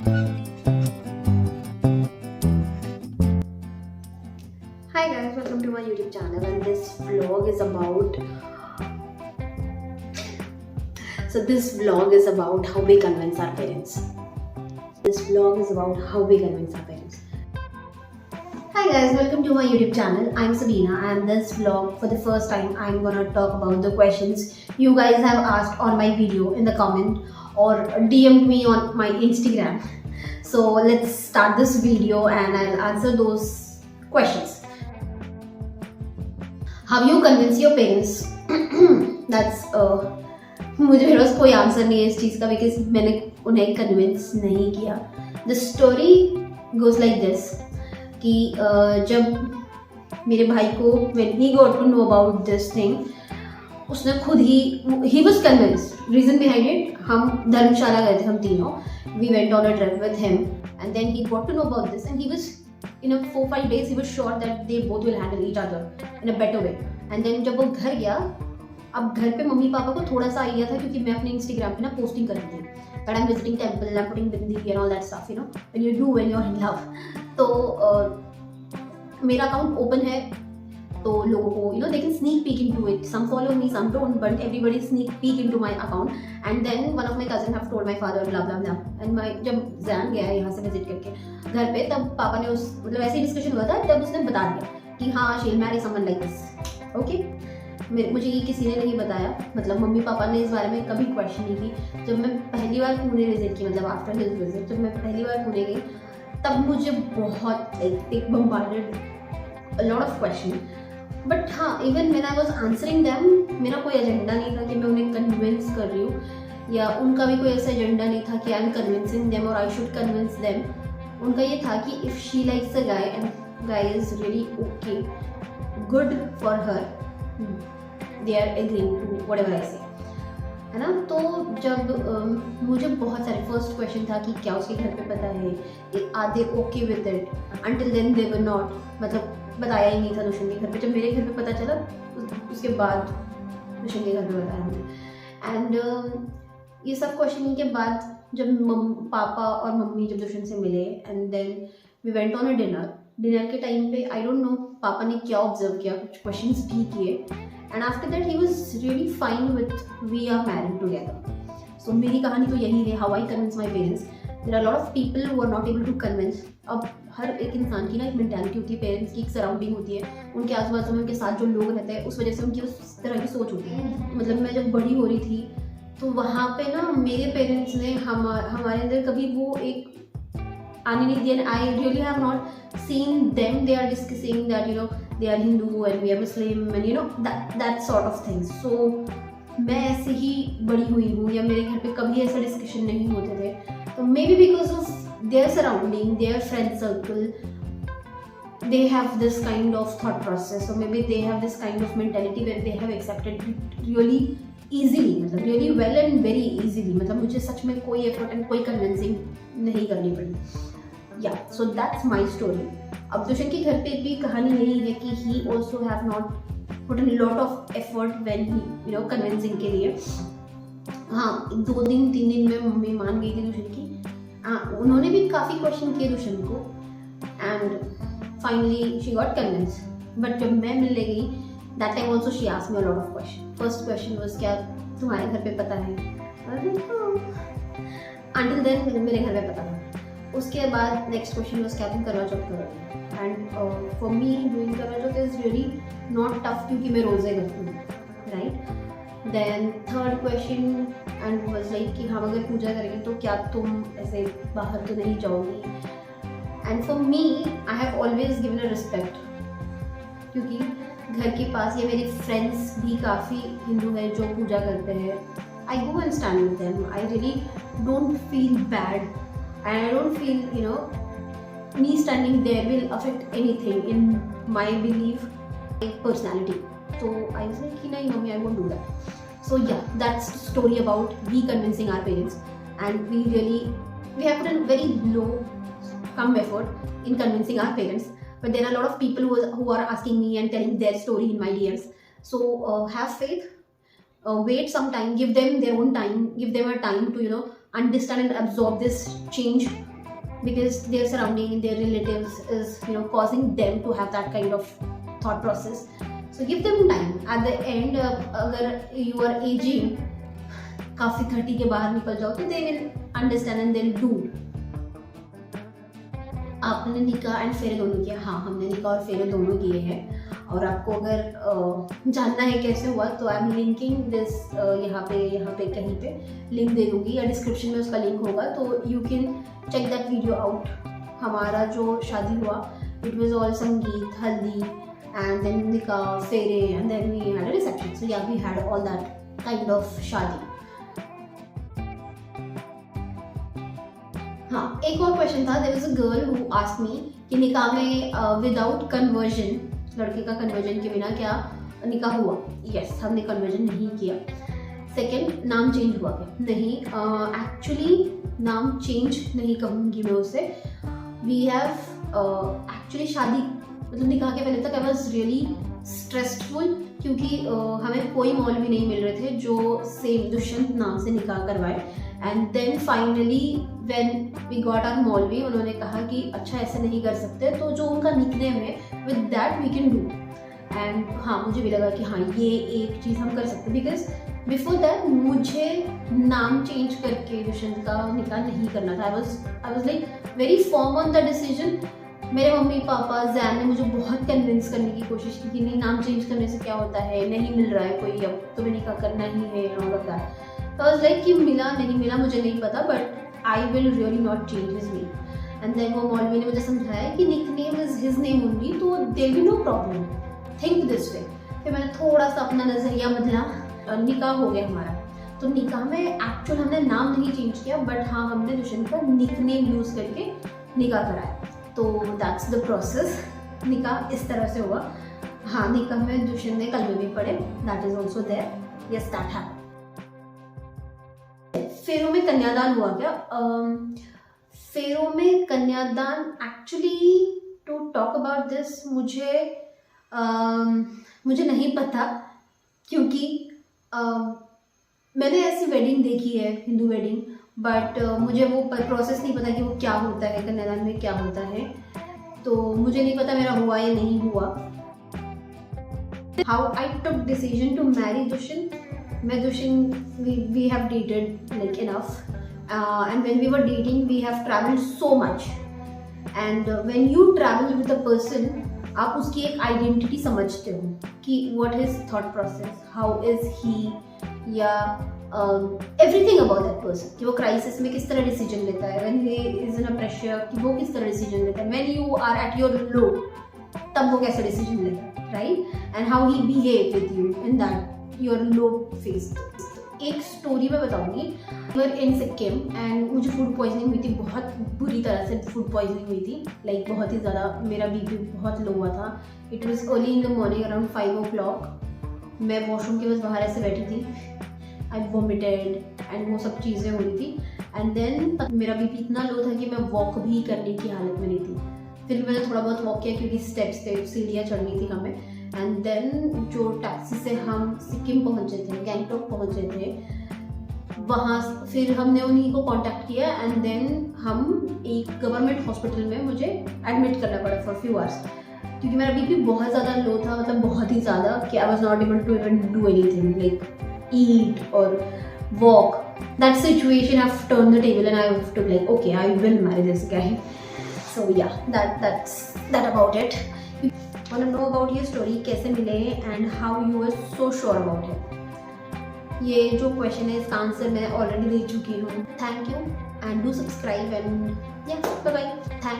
Hi guys, welcome to my YouTube channel, and this vlog is about how we convince our parents. This vlog is about how we convince our parents. Hi guys, welcome to my YouTube channel. I'm Sabina, and this vlog, for the first time, I'm gonna talk about the questions you guys have asked on my video in the comment or DM'd me on my Instagram. So let's start this video and I'll answer those questions. How you convince your parents? That's मुझे मेरे पास कोई answer नहीं है इस चीज़ का, because मैंने उन्हें convince नहीं किया. The story goes like this कि जब मेरे भाई को when he got to know about this thing, उसने खुद ही was convinced. Reason behind it, हम धर्मशाला गए थे हम तीनों. We went on a trip with him and then he got to know about this and he was in a 4-5 days he was sure that they both will handle each other in a better way. And then जब वो घर गया, अब घर पे mummy papa को थोड़ा सा आइडिया था क्योंकि मैं अपने इंस्टाग्राम पे ना पोस्टिंग करती थी that I'm visiting temple, I'm putting bindi and all that stuff, you know, when you do when you're in love. तो मेरा अकाउंट ओपन है तो लोगों को you know they can sneak peek into it. Some follow me, some don't, but everybody sneak peek into my account. And then one of my cousin have told my father blah blah blah. And my जब जैन गया यहाँ से visit करके घर पे, तब पापा ने मतलब ऐसे ही डिस्कशन हुआ था, तब उसने बता दिया कि हाँ she will marry someone like this. Okay, मुझे ये किसी ने नहीं बताया, मतलब मम्मी पापा ने इस बारे में कभी क्वेश्चन नहीं की. जब मैं पहली बार पुणे विजिट की, मतलब आफ्टर हिज विजिट, जब मैं पहली बार पुणे गई, तब मुझे बहुत एक bombarded lot of question. But हाँ, even when I was answering them, मेरा कोई एजेंडा नहीं था कि मैं उन्हें कन्विंस कर रही हूँ, या उनका भी कोई ऐसा एजेंडा नहीं था कि आई एम कन्विंसिंग देम और आई शुड कन्विंस देम. उनका ये था कि if she likes a guy and guy is really okay, good for her, they are agreeing to whatever I say, है ना. तो जब मुझे बहुत सारे फर्स्ट क्वेश्चन था कि क्या उसके घर पे पता है, are they okay with it. Until then they were not, मतलब बताया ही नहीं था दुष्यंत के घर पे. जब मेरे घर पे पता चला उसके बाद दुष्यंत के घर पे बताया हमने. एंड ये सब क्वेश्चन के बाद जब पापा और मम्मी जब दुष्यंत से मिले, and then we went on a dinner के टाइम पे आई डोंट नो पापा ने क्या ऑब्जर्व किया, कुछ क्वेश्चंस भी किए. And after that he was really fine with we are married together. सो मेरी कहानी तो यही है, how I convince my parents. There are lot of people who are not able to convince. अब हर एक इंसान की ना एक मेंटालिटी होती है, पेरेंट्स की एक सराउंडिंग होती है, उनके आस पास में उनके साथ जो लोग रहते हैं उस वजह से उनकी उस तरह की सोच होती है. मतलब मैं जब बड़ी हो रही थी तो वहाँ पे ना मेरे पेरेंट्स ने हमारे अंदर कभी वो एक आने नहीं दिया. I really have not seen them they are discussing that you know they are Hindu and we are Muslim and you know that sort of things. So मैं ऐसे ही बड़ी हुई हूँ, या मेरे घर पे कभी ऐसा डिस्कशन नहीं होते थे. तो may be because of their surrounding, their friend circle, they have this kind of thought process, or maybe they have this kind of mentality where they have accepted it really easily, मतलब really well and very easily. मतलब मुझे सच में कोई effort and कोई convincing नहीं करनी पड़ी. Yeah, so that's my story. अब दुष्यंत के घर पे भी कहानी यही है कि he also have not put a lot of effort when he you know convincing के लिए. हाँ, 2-3 दिन में मम्मी मान गई थी दुष्यंत की. उन्होंने भी काफ़ी क्वेश्चन किए दुष्यंत को, and finally she got convince. But जब मैं मिलने गई, that time also she asked me a lot of question. First question was क्या तुम्हारे घर पे पता है? अंटिल देन मेरे घर पे पता था. उसके बाद नेक्स्ट क्वेश्चन वाज क्या तुम करवा चौथ करोगे? And for me doing Karva Chauth is really not tough क्योंकि मैं रोज़े करती हूँ, right. Then third question and was like कि हम अगर पूजा करेंगे तो क्या तुम ऐसे बाहर तो नहीं जाओगी? And for me I have always given a respect, क्योंकि घर के पास या मेरे फ्रेंड्स भी काफ़ी हिंदू हैं जो पूजा करते हैं. I go and stand with them. I really don't feel bad and I don't feel you know me standing there will affect anything in my belief, personality. So I was like, "Nahi, mummy, I won't do that." So yeah, that's the story about we convincing our parents, and we have put a very low come effort in convincing our parents. But there are a lot of people who are asking me and telling their story in my DMs. So have faith, wait some time, give them their own time, give them a time to understand and absorb this change because their surrounding, their relatives is causing them to have that kind of thought process. So give them time. At the end, अगर you are aging, काफी 30 के बाहर निकल जाओ तो they will understand and they'll do. आपने निकाह and फेरे दोनों किया? हाँ, हमने निकाह और फेरे दोनों किए हैं. और आपको अगर जानना है कैसे हुआ तो आई एम लिंकिंग दिस यहाँ पे कहीं पे लिंक दे दूँगी या डिस्क्रिप्शन में उसका लिंक होगा, तो you can check that video out. हमारा जो शादी हुआ, इट वाज ऑल संगीत, हल्दी एंड देन निकाह, फेरे and then we had a reception. So yeah we had all that kind of शादी. हाँ, एक और क्वेश्चन था. There was a girl who asked me कि निकाह में विदाउट कन्वर्जन, लड़के का कन्वर्जन के बिना क्या निकाह हुआ? यस, हमने कन्वर्जन नहीं किया. सेकंड, नाम चेंज हुआ क्या? नहीं, एक्चुअली नाम चेंज नहीं कहूँगी मैं उसे. वी हैव एक्चुअली शादी मतलब निकाह के पहले तक आई वॉज रियली स्ट्रेसफुल, क्योंकि हमें कोई मौलवी नहीं मिल रहे थे जो सेम दुष्यंत नाम से निकाह करवाए. And then finally when we got our maulvi, उन्होंने कहा कि अच्छा ऐसे नहीं कर सकते, तो जो उनका निकनेम है with that we can do. And हाँ, मुझे भी लगा कि हाँ ये एक चीज़ हम कर सकते, बिकॉज बिफोर दैट मुझे नाम चेंज करके दुष्यंत का निकाह नहीं करना था. I was like very firm on the decision. मेरे मम्मी पापा जैन ने मुझे बहुत कन्विंस करने की कोशिश की कि नहीं, नाम चेंज करने से क्या होता है, नहीं मिल रहा है कोई, अब तुम्हें निकाह करना ही है एंड ऑल ऑफ दैट. तो आई वाज लाइक कि मिला नहीं मिला मुझे नहीं पता, but I will really not change his name. And then वो मौलवी ने मुझे समझाया कि nick name is his name only, तो there be no problem, think this way. फिर मैंने थोड़ा सा अपना नज़रिया बदला. निकाह हो गया हमारा. तो निकाह में एक्चुअल हमने नाम नहीं चेंज किया, बट हाँ हमने दुष्यंत का निक नेम यूज़ करके निकाह कराया. तो दैट्स द प्रोसेस. निकाह इस तरह से हुआ. हाँ, निकाह में दुष्यंत ने कलमे भी पढ़े, that is also there. Yes, that happened. फेरों में कन्यादान हुआ क्या? फेरों में कन्यादान, actually to talk about this मुझे नहीं पता, क्योंकि मैंने ऐसी वेडिंग देखी है, हिंदू वेडिंग, बट मुझे वो प्रोसेस नहीं पता कि वो क्या होता है, कन्यादान में क्या होता है. तो मुझे नहीं पता मेरा हुआ या नहीं हुआ. How I took decision to marry Dushyant. मैं Dushyant, we have dated like enough, and when we were dating we have traveled so much, and when you travel with a person, आप उसकी एक आइडेंटिटी समझते हो कि what his thought process, how is he, या everything about that person, कि वो crisis में किस तरह डिसीजन लेता है, when he is in a pressure कि वो किस तरह डिसीजन लेता है, when you are at your low तब वो कैसे डिसीजन लेता है, right, and how he behave with you in that your low phase. एक स्टोरी मैं बताऊंगी. वर इन सिक्किम एंड मुझे फूड पॉइजनिंग हुई थी, बहुत बुरी तरह से फूड पॉइजनिंग हुई थी, लाइक बहुत ही ज़्यादा. मेरा बीपी बहुत लो हुआ था. It was early in the morning around 5 o'clock. मैं वॉशरूम के बस बाहर ऐसे बैठी थी. आई वॉमिटेड एंड वो सब चीज़ें हो रही थी. एंड देन मेरा बीपी इतना लो था कि मैं वॉक भी करने की हालत में नहीं थी. फिर मैंने थोड़ा बहुत वॉक किया, क्योंकि स्टेप्स पे सीढ़ियाँ चढ़नी थी हमें. एंड देन जो टैक्सी से हम सिक्किम पहुँचे थे, गैंगटॉक पहुँचे थे, वहाँ फिर हमने उन्हीं को कांटेक्ट किया. एंड देन हम एक गवर्नमेंट हॉस्पिटल में मुझे एडमिट करना पड़ा फॉर फ्यू आवर्स, क्योंकि मेरा बीपी बहुत ज़्यादा लो था, मतलब बहुत ही ज़्यादा, कि I was not able to even do anything like eat और walk. That situation I have turn the table and I have to like okay I will marry this guy. So yeah that about it. want to know about your story, कैसे मिले and how you were so sure about it. ये जो question है इसका answer मैं already दे चुकी हूँ. Thank you and do subscribe and या बाय बाय. थैंक